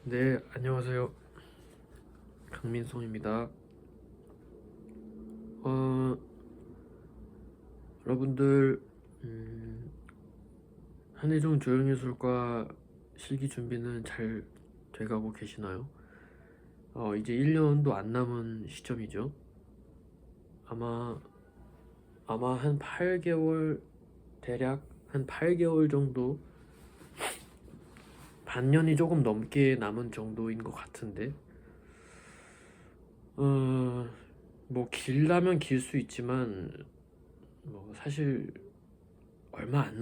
네, 안녕하세요. 강민성입니다. 어, 여러분들, 한예종 조형예술과 실기 준비는 잘 돼가고 계시나요? 이제 1년도 안 남은 시점이죠. 아마, 아마 한 8개월, 대략 한 8개월 정도, 반년이 조금 넘게 남은 정도인 것 같은데, 어, 뭐 길다면 길 수 있지만, 뭐 사실 얼마 안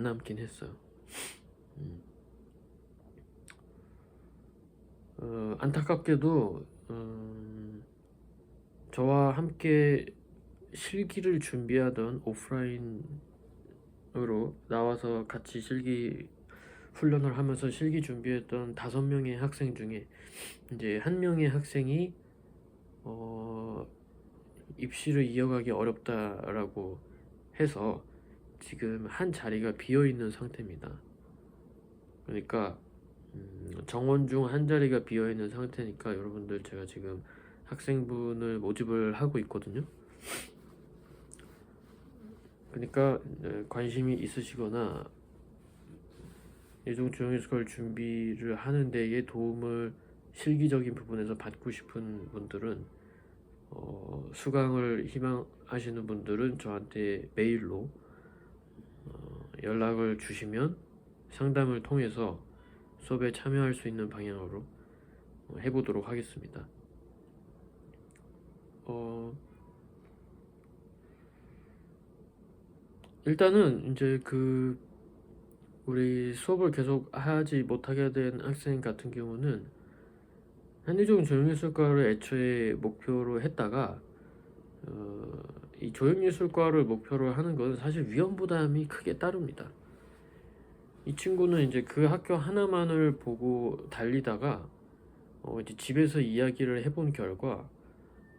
남긴 했어요. 음. 안타깝게도 저와 함께 실기를 준비하던 오프라인으로 나와서 같이 실기 훈련을 하면서 실기 준비했던 5명의 학생 중에 이제 한 명의 학생이 어, 입시를 이어가기 어렵다라고 해서 지금 한 자리가 비어 있는 상태입니다. 그러니까 정원 중 한 자리가 비어 있는 상태니까 여러분들, 제가 지금 학생분을 모집을 하고 있거든요. 그러니까 관심이 있으시거나 예종 조형예술 준비를 하는 데에 도움을 실기적인 부분에서 받고 싶은 분들은, 수강을 희망하시는 분들은 저한테 메일로 연락을 주시면 상담을 통해서 수업에 참여할 수 있는 방향으로 해보도록 하겠습니다. 일단은 이제 우리 수업을 계속 하지 못하게 된 학생 같은 경우는 한예종 조형예술과를 애초에 목표로 했다가, 이 조형예술과를 목표로 하는 것은 사실 위험 부담이 크게 따릅니다. 이 친구는 이제 그 학교 하나만을 보고 달리다가 이제 집에서 이야기를 해본 결과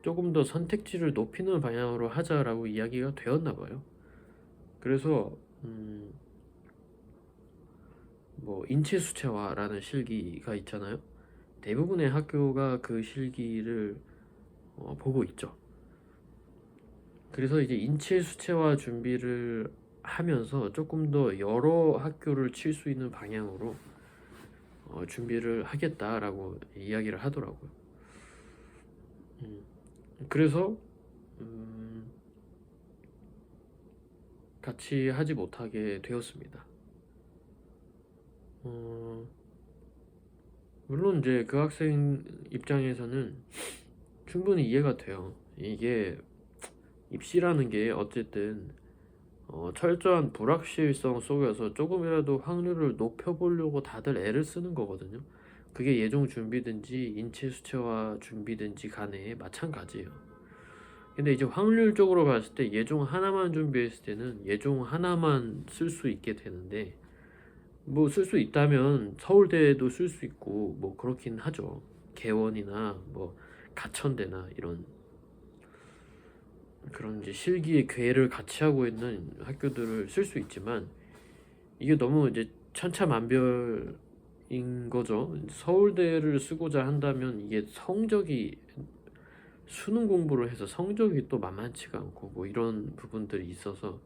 조금 더 선택지를 높이는 방향으로 하자라고 이야기가 되었나 봐요. 그래서 뭐 인체수채화라는 실기가 있잖아요. 대부분의 학교가 그 실기를 보고 있죠. 그래서 이제 인체수채화 준비를 하면서 조금 더 여러 학교를 칠 수 있는 방향으로 준비를 하겠다라고 이야기를 하더라고요. 그래서 같이 하지 못하게 되었습니다. 물론 이제 그 학생 입장에서는 충분히 이해가 돼요. 이게 입시라는 게 어쨌든 철저한 불확실성 속에서 조금이라도 확률을 높여보려고 다들 애를 쓰는 거거든요. 그게 예종 준비든지 인체 수채화 준비든지 간에 마찬가지예요. 근데 이제 확률적으로 봤을 때 예종 하나만 준비했을 때는 예종 하나만 쓸 수 있게 되는데, 뭐 쓸 수 있다면 서울대도 쓸 수 있고 뭐 그렇긴 하죠. 개원이나 뭐 가천대나 이런 그런 이제 실기의 궤를 같이 하고 있는 학교들을 쓸 수 있지만, 이게 너무 이제 천차만별인 거죠. 서울대를 쓰고자 한다면 이게 성적이, 수능 공부를 해서 성적이 또 만만치가 않고 뭐 이런 부분들이 있어서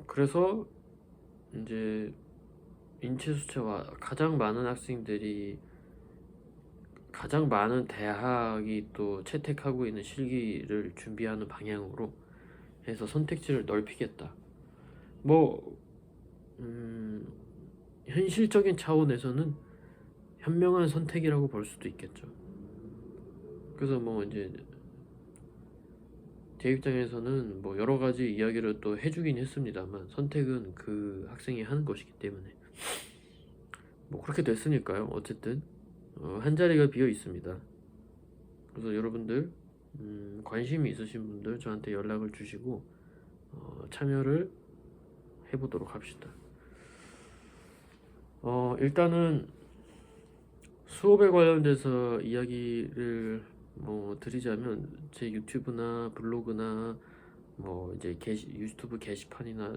그래서 이제 인체수채화 가장 많은 학생들이, 가장 많은 대학이 또 채택하고 있는 실기를 준비하는 방향으로 해서 선택지를 넓히겠다. 뭐 현실적인 차원에서는 현명한 선택이라고 볼 수도 있겠죠. 그래서 뭐 이제 제 입장에서는 뭐 여러 가지 이야기를 또 해주긴 했습니다만, 선택은 그 학생이 하는 것이기 때문에 뭐 그렇게 됐으니까요. 어쨌든 한 자리가 비어 있습니다. 그래서 여러분들, 관심이 있으신 분들 저한테 연락을 주시고 참여를 해보도록 합시다. 일단은 수업에 관련돼서 이야기를 뭐 드리자면, 제 유튜브나 블로그나 뭐 이제 유튜브 게시판이나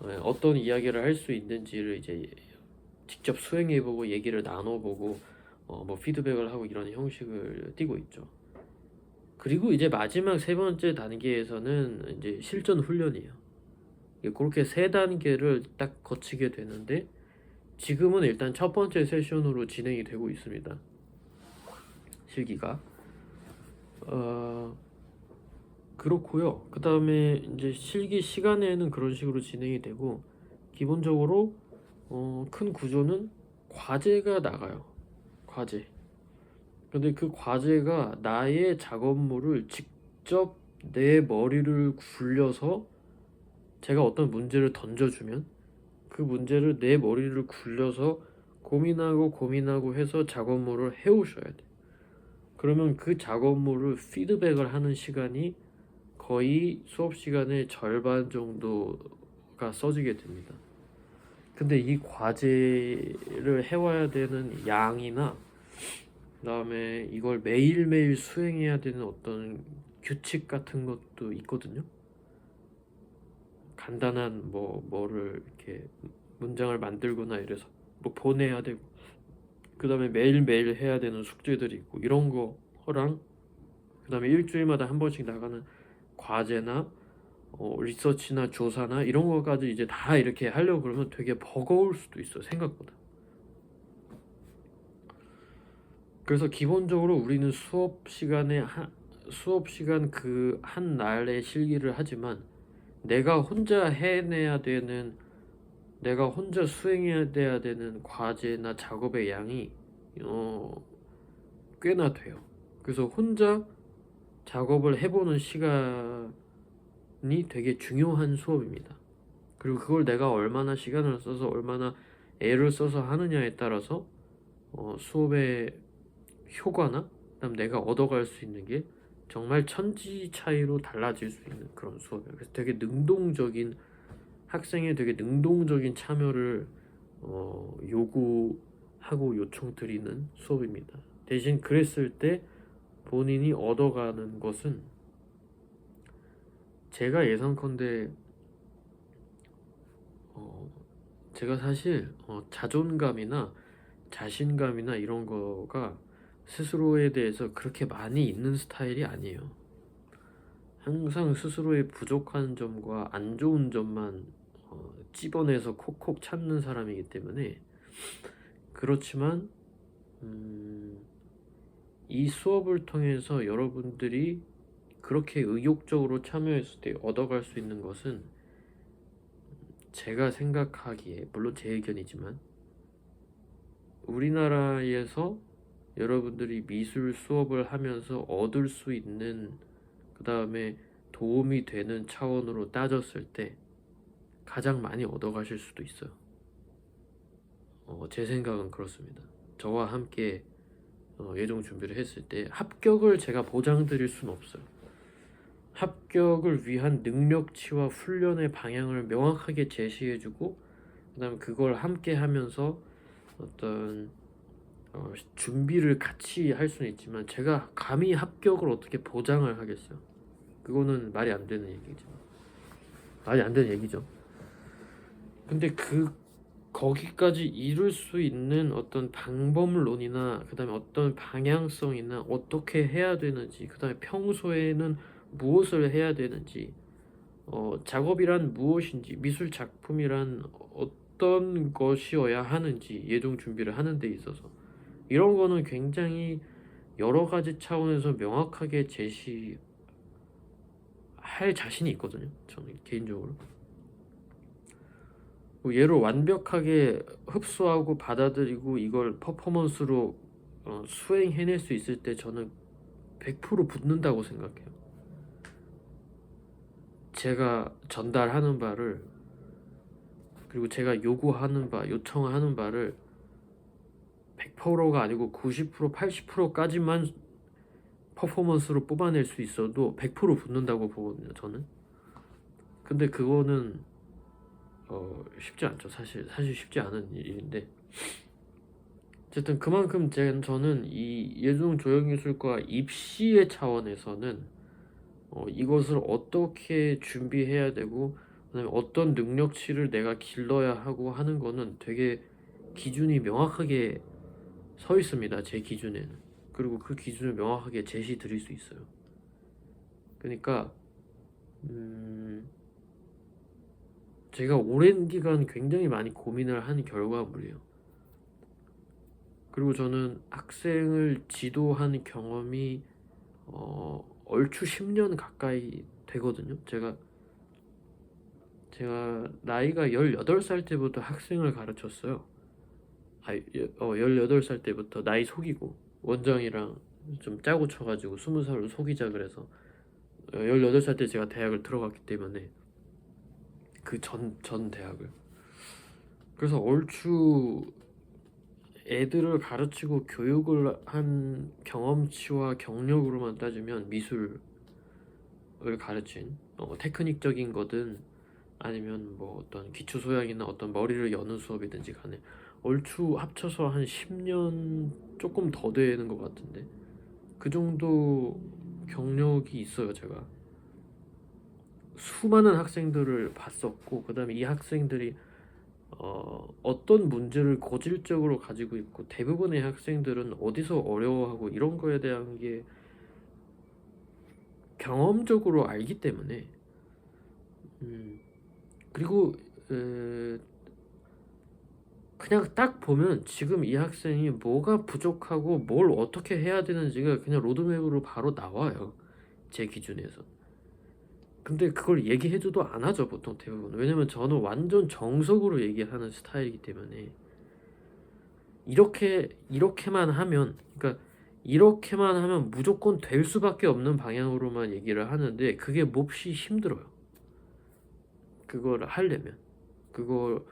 어떤 이야기를 할 수 있는지를 이제 직접 수행해보고 얘기를 나눠보고 뭐 피드백을 하고 이런 형식을 띠고 있죠. 그리고 이제 마지막 세 번째 단계에서는 이제 실전 훈련이에요. 그렇게 세 단계를 딱 거치게 되는데 지금은 일단 첫 번째 세션으로 진행이 되고 있습니다. 실기가 그렇고요. 그 다음에 이제 실기 시간에는 그런 식으로 진행이 되고 기본적으로 큰 구조는 과제가 나가요. 과제. 근데 그 과제가 나의 작업물을 직접 내 머리를 굴려서 제가 어떤 문제를 던져주면 그 문제를 내 머리를 굴려서 고민하고 해서 작업물을 해오셔야 돼. 그러면 그 작업물을 피드백을 하는 시간이 거의 수업 시간의 절반 정도가 써지게 됩니다. 근데 이 과제를 해와야 되는 양이나 그다음에 이걸 매일매일 수행해야 되는 어떤 규칙 같은 것도 있거든요. 간단한 뭐를 이렇게 문장을 만들거나 이래서 뭐 보내야 되고 그다음에 매일매일 해야 되는 숙제들이 있고 이런 거랑 그다음에 일주일마다 한 번씩 나가는 과제나 리서치나 조사나 이런 거까지 이제 다 이렇게 하려고 그러면 되게 버거울 수도 있어요, 생각보다. 그래서 기본적으로 우리는 수업 시간 그 한 날의 실기를 하지만 내가 혼자 해내야 되는 내가 혼자 수행해야 되는 과제나 작업의 양이 꽤나 돼요. 그래서 혼자 작업을 해보는 시간이 되게 중요한 수업입니다. 그리고 그걸 내가 얼마나 시간을 써서 얼마나 애를 써서 하느냐에 따라서 수업의 효과나 그다음 내가 얻어갈 수 있는 게 정말 천지 차이로 달라질 수 있는 그런 수업이에요. 그래서 되게 능동적인 학생의 되게 능동적인 참여를 요구하고 요청드리는 수업입니다. 대신 그랬을 때 본인이 얻어가는 것은 제가 예상컨대 제가 사실 자존감이나 자신감이나 이런 거가 스스로에 대해서 그렇게 많이 있는 스타일이 아니에요. 항상 스스로의 부족한 점과 안 좋은 점만 찝어내서 콕콕 찾는 사람이기 때문에 그렇지만 이 수업을 통해서 여러분들이 그렇게 의욕적으로 참여했을 때 얻어갈 수 있는 것은 제가 생각하기에 물론 제 의견이지만 우리나라에서 여러분들이 미술 수업을 하면서 얻을 수 있는 그 다음에 도움이 되는 차원으로 따졌을 때 가장 많이 얻어가실 수도 있어요. 제 생각은 그렇습니다. 저와 함께 예종 준비를 했을 때 합격을 제가 보장드릴 수는 없어요. 합격을 위한 능력치와 훈련의 방향을 명확하게 제시해주고 그다음 그걸 함께 하면서 어떤 준비를 같이 할 수는 있지만 제가 감히 합격을 어떻게 보장을 하겠어요? 그거는 말이 안 되는 얘기죠. 말이 안 되는 얘기죠. 근데 거기까지 이룰 수 있는 어떤 방법론이나 그다음에 어떤 방향성이나 어떻게 해야 되는지 그다음에 평소에는 무엇을 해야 되는지 작업이란 무엇인지 미술 작품이란 어떤 것이어야 하는지 예종 준비를 하는 데 있어서 이런 거는 굉장히 여러 가지 차원에서 명확하게 제시할 자신이 있거든요. 저는 개인적으로. 얘를 완벽하게 흡수하고 받아들이고 이걸 퍼포먼스로 수행해낼 수 있을 때 저는 100% 붙는다고 생각해요. 제가 전달하는 바를 그리고 제가 요구하는 바, 요청하는 바를 100%가 아니고 90%, 80%까지만 퍼포먼스로 뽑아낼 수 있어도 100% 붙는다고 보거든요, 저는. 근데 그거는 쉽지 않죠. 사실 쉽지 않은 일인데 어쨌든 그만큼 저는 이 예종 조형예술과 입시의 차원에서는 이것을 어떻게 준비해야 되고 그다음에 어떤 능력치를 내가 길러야 하고 하는 거는 되게 기준이 명확하게 서 있습니다. 제 기준에는. 그리고 그 기준을 명확하게 제시 드릴 수 있어요. 그러니까 제가 오랜 기간 굉장히 많이 고민을 한 결과물이에요. 그리고 저는 학생을 지도한 경험이 얼추 10년 가까이 되거든요. 제가 나이가 18살 때부터 학생을 가르쳤어요. 18살 때부터 나이 속이고 원장이랑 좀 짜고 쳐가지고 20살로 속이자 그래서 18살 때 제가 대학을 들어갔기 때문에 그 전 대학을. 그래서 얼추 애들을 가르치고 교육을 한 경험치와 경력으로만 따지면 미술을 가르친 테크닉적인 거든 아니면 뭐 어떤 기초 소양이나 어떤 머리를 여는 수업이든지 간에 얼추 합쳐서 한 10년 조금 더 되는 것 같은데 그 정도 경력이 있어요. 제가 수많은 학생들을 봤었고 그 다음에 이 학생들이 어떤 문제를 고질적으로 가지고 있고 대부분의 학생들은 어디서 어려워하고 이런 거에 대한 게 경험적으로 알기 때문에 그리고 그냥 딱 보면 지금 이 학생이 뭐가 부족하고 뭘 어떻게 해야 되는지가 그냥 로드맵으로 바로 나와요. 제 기준에서. 근데 그걸 얘기해줘도 안 하죠, 보통 대부분. 왜냐면 저는 완전 정석으로 얘기하는 스타일이기 때문에 이렇게만 하면, 그러니까 이렇게만 하면 무조건 될 수밖에 없는 방향으로만 얘기를 하는데 그게 몹시 힘들어요. 그걸 하려면 그거를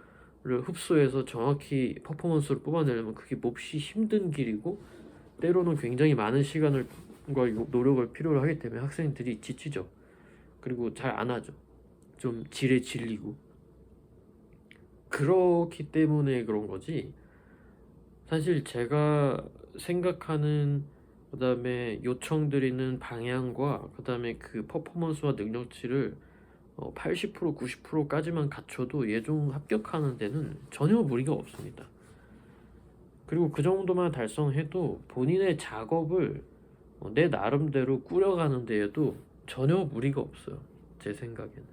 흡수해서 정확히 퍼포먼스를 뽑아내려면 그게 몹시 힘든 길이고 때로는 굉장히 많은 시간과 노력을 필요로 하기 때문에 학생들이 지치죠. 그리고 잘 안 하죠. 좀 지레 질리고 그렇기 때문에 그런 거지. 사실 제가 생각하는 그다음에 요청드리는 방향과 그다음에 그 퍼포먼스와 능력치를 80% 90%까지만 갖춰도 예종 합격하는 데는 전혀 무리가 없습니다. 그리고 그 정도만 달성해도 본인의 작업을 내 나름대로 꾸려가는 데에도 전혀 무리가 없어요. 제 생각에는.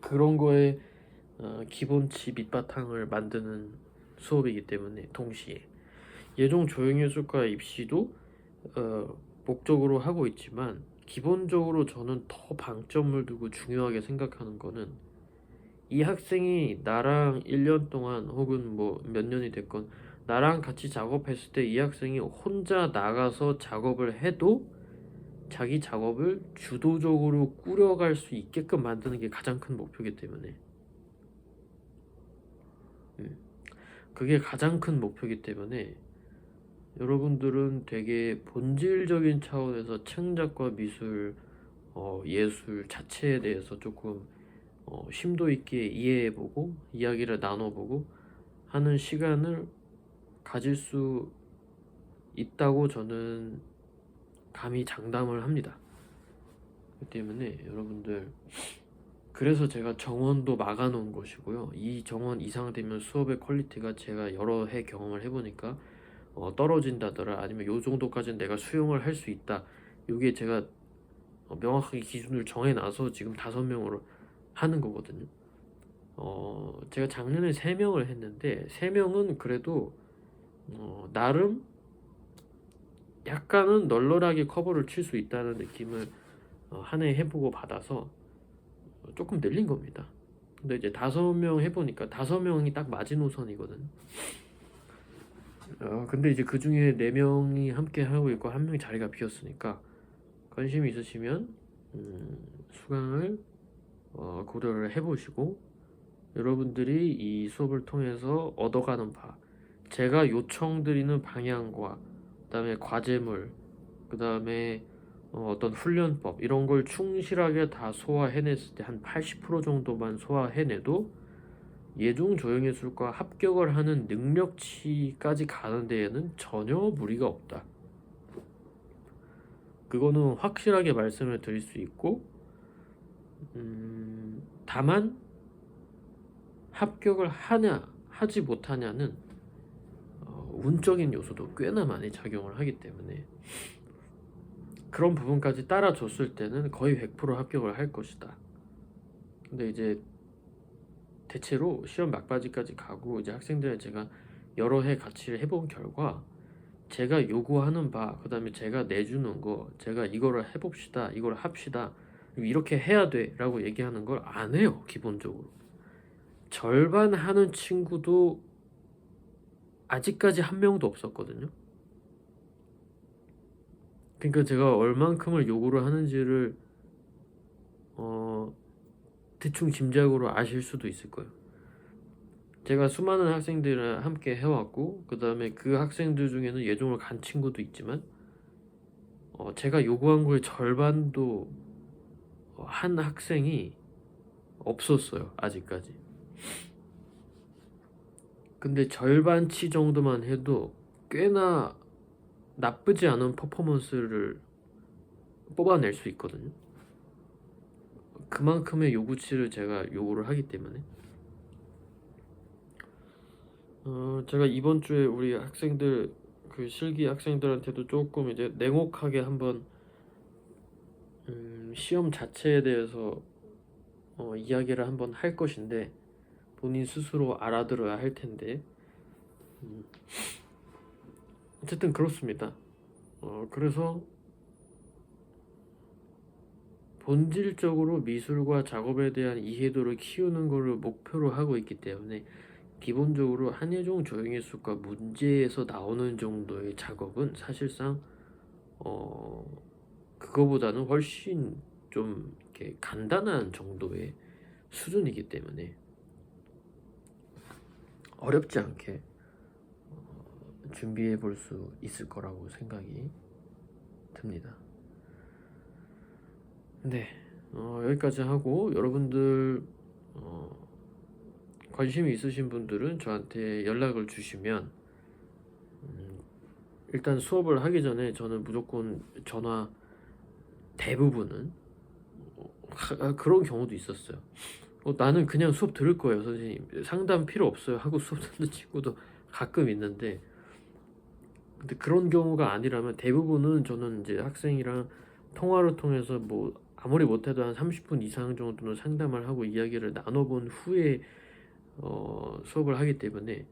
그런 거에 기본치 밑바탕을 만드는 수업이기 때문에 동시에 예종 조형예술과 입시도 목적으로 하고 있지만 기본적으로 저는 더 방점을 두고 중요하게 생각하는 거는 이 학생이 나랑 1년 동안 혹은 뭐 몇 년이 됐건 나랑 같이 작업했을 때 이 학생이 혼자 나가서 작업을 해도 자기 작업을 주도적으로 꾸려갈 수 있게끔 만드는 게 가장 큰 목표이기 때문에 그게 가장 큰 목표이기 때문에 여러분들은 되게 본질적인 차원에서 창작과 미술, 예술 자체에 대해서 조금 심도 있게 이해해보고 이야기를 나눠보고 하는 시간을 가질 수 있다고 저는 감히 장담을 합니다. 그렇기 때문에 여러분들 그래서 제가 정원도 막아놓은 것이고요. 이 정원 이상 되면 수업의 퀄리티가 제가 여러 해 경험을 해보니까 떨어진다더라 아니면 요 정도까지는 내가 수용을 할 수 있다. 요게 제가 명확하게 기준을 정해놔서 지금 5명으로 하는 거거든요. 제가 작년에 3명을 했는데 3명은 그래도 나름 약간은 널널하게 커버를 칠 수 있다는 느낌을 한 해 해보고 받아서 조금 늘린 겁니다. 근데 이제 5명 해보니까 5명이 딱 마지노선이거든. 근데 이제 그 중에 4명이 함께 하고 있고 1명이 자리가 비었으니까 관심이 있으시면 수강을 고려를 해보시고 여러분들이 이 수업을 통해서 얻어가는 바 제가 요청드리는 방향과 그 다음에 과제물 그 다음에 어떤 훈련법 이런 걸 충실하게 다 소화해냈을 때 한 80% 정도만 소화해내도 예종 조형예술과 합격을 하는 능력치까지 가는 데에는 전혀 무리가 없다. 그거는 확실하게 말씀을 드릴 수 있고 다만 합격을 하냐 하지 못하냐는 운적인 요소도 꽤나 많이 작용을 하기 때문에 그런 부분까지 따라줬을 때는 거의 100% 합격을 할 것이다. 근데 이제 대체로 시험 막바지까지 가고 이제 학생들을 제가 여러 해 같이 해본 결과 제가 요구하는 바, 그 다음에 제가 내주는 거, 제가 이거를 해봅시다, 이걸 합시다, 이렇게 해야 돼 라고 얘기하는 걸 안 해요. 기본적으로 절반 하는 친구도 아직까지 한 명도 없었거든요. 그러니까 제가 얼만큼을 요구를 하는지를 대충 짐작으로 아실 수도 있을 거예요. 제가 수많은 학생들이랑 함께 해왔고 그 다음에 그 학생들 중에는 예종을 간 친구도 있지만 제가 요구한 거의 절반도 한 학생이 없었어요. 아직까지. 근데 절반치 정도만 해도 꽤나 나쁘지 않은 퍼포먼스를 뽑아낼 수 있거든요. 그만큼의 요구치를 제가 요구를 하기 때문에 제가 이번 주에 우리 학생들 그 실기 학생들한테도 조금 이제 냉혹하게 한번 시험 자체에 대해서 이야기를 한번 할 것인데 본인 스스로 알아들어야 할 텐데 어쨌든 그렇습니다. 그래서 본질적으로 미술과 작업에 대한 이해도를 키우는 것을 목표로 하고 있기 때문에 기본적으로 한예종 조형예술과 문제에서 나오는 정도의 작업은 사실상 그거보다는 훨씬 좀 이렇게 간단한 정도의 수준이기 때문에 어렵지 않게 준비해 볼 수 있을 거라고 생각이 듭니다. 네, 여기까지 하고 여러분들 관심이 있으신 분들은 저한테 연락을 주시면 일단 수업을 하기 전에 저는 무조건 전화 대부분은 그런 경우도 있었어요. 나는 그냥 수업 들을 거예요, 선생님. 상담 필요 없어요 하고 수업 듣는 친구도 가끔 있는데 근데 그런 경우가 아니라면 대부분은 저는 이제 학생이랑 통화를 통해서 뭐 아무리 못해도 한 30분 이상 정도는 상담을 하고 이야기를 나눠본 후에 수업을 하기 때문에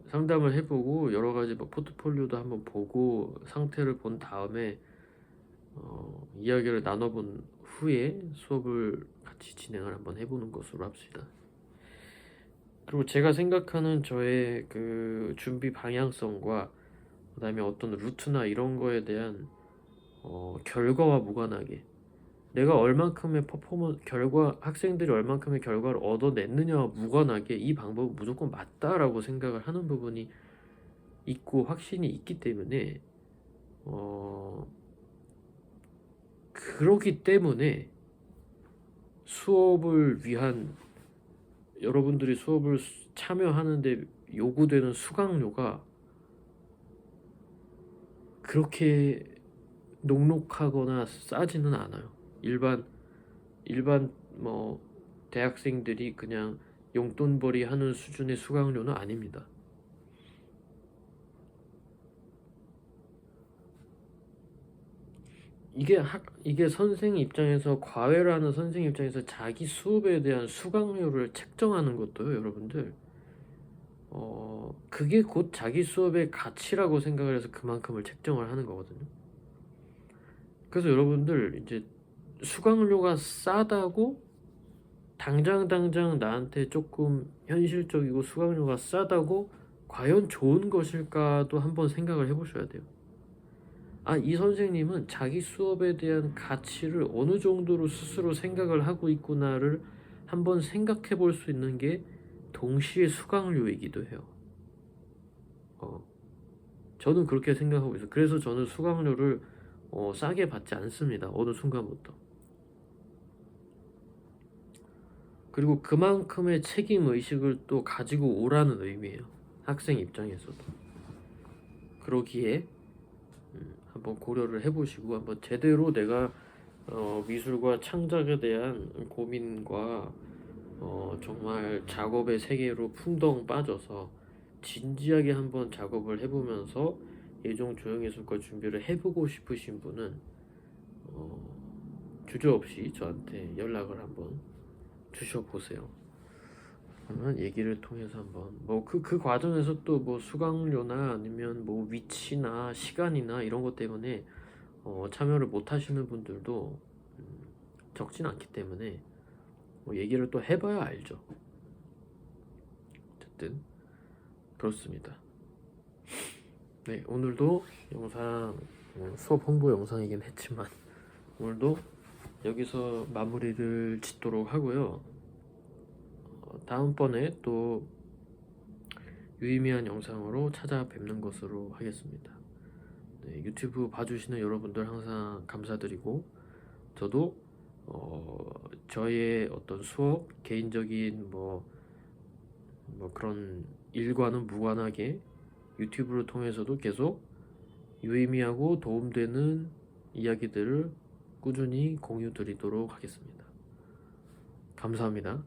상담을 해보고 여러 가지 뭐 포트폴리오도 한번 보고 상태를 본 다음에 이야기를 나눠본 후에 수업을 같이 진행을 한번 해보는 것으로 합시다. 그리고 제가 생각하는 저의 그 준비 방향성과 그 다음에 어떤 루트나 이런 거에 대한 결과와 무관하게 내가 얼만큼의 학생들이 얼만큼의 결과를 얻어냈느냐와 무관하게 이 방법은 무조건 맞다라고 생각을 하는 부분이 있고 확신이 있기 때문에 그러기 때문에 수업을 위한 여러분들이 수업을 참여하는데 요구되는 수강료가 그렇게 녹록하거나 싸지는 않아요. 일반 뭐 대학생들이 그냥 용돈벌이 하는 수준의 수강료는 아닙니다. 이게 선생 입장에서 과외라는 선생 입장에서 자기 수업에 대한 수강료를 책정하는 것도요, 여러분들. 그게 곧 자기 수업의 가치라고 생각을 해서 그만큼을 책정을 하는 거거든요. 그래서 여러분들 이제 수강료가 싸다고 당장 나한테 조금 현실적이고 수강료가 싸다고 과연 좋은 것일까도 한번 생각을 해보셔야 돼요. 이 선생님은 자기 수업에 대한 가치를 어느 정도로 스스로 생각을 하고 있구나를 한번 생각해 볼 수 있는 게 동시에 수강료이기도 해요. 저는 그렇게 생각하고 있어요. 그래서 저는 수강료를 싸게 받지 않습니다. 어느 순간부터. 그리고 그만큼의 책임 의식을 또 가지고 오라는 의미예요. 학생 입장에서도. 그러기에 한번 고려를 해보시고 한번 제대로 내가 미술과 창작에 대한 고민과 정말 작업의 세계로 풍덩 빠져서 진지하게 한번 작업을 해보면서 예종 조형예술과 준비를 해보고 싶으신 분은 주저없이 저한테 연락을 한번 주셔보세요. 그러면 얘기를 통해서 한번 그 과정에서 또 뭐 수강료나 아니면 뭐 위치나 시간이나 이런 것 때문에 참여를 못 하시는 분들도 적진 않기 때문에 뭐 얘기를 또 해봐야 알죠. 어쨌든 그렇습니다. 네, 오늘도 영상 수업 홍보 영상이긴 했지만 오늘도 여기서 마무리를 짓도록 하고요. 다음번에 또 유의미한 영상으로 찾아뵙는 것으로 하겠습니다. 네, 유튜브 봐주시는 여러분들 항상 감사드리고 저도 저의 어떤 수업 개인적인 뭐 그런 일과는 무관하게 유튜브를 통해서도 계속 유의미하고 도움되는 이야기들을 꾸준히 공유 드리도록 하겠습니다. 감사합니다.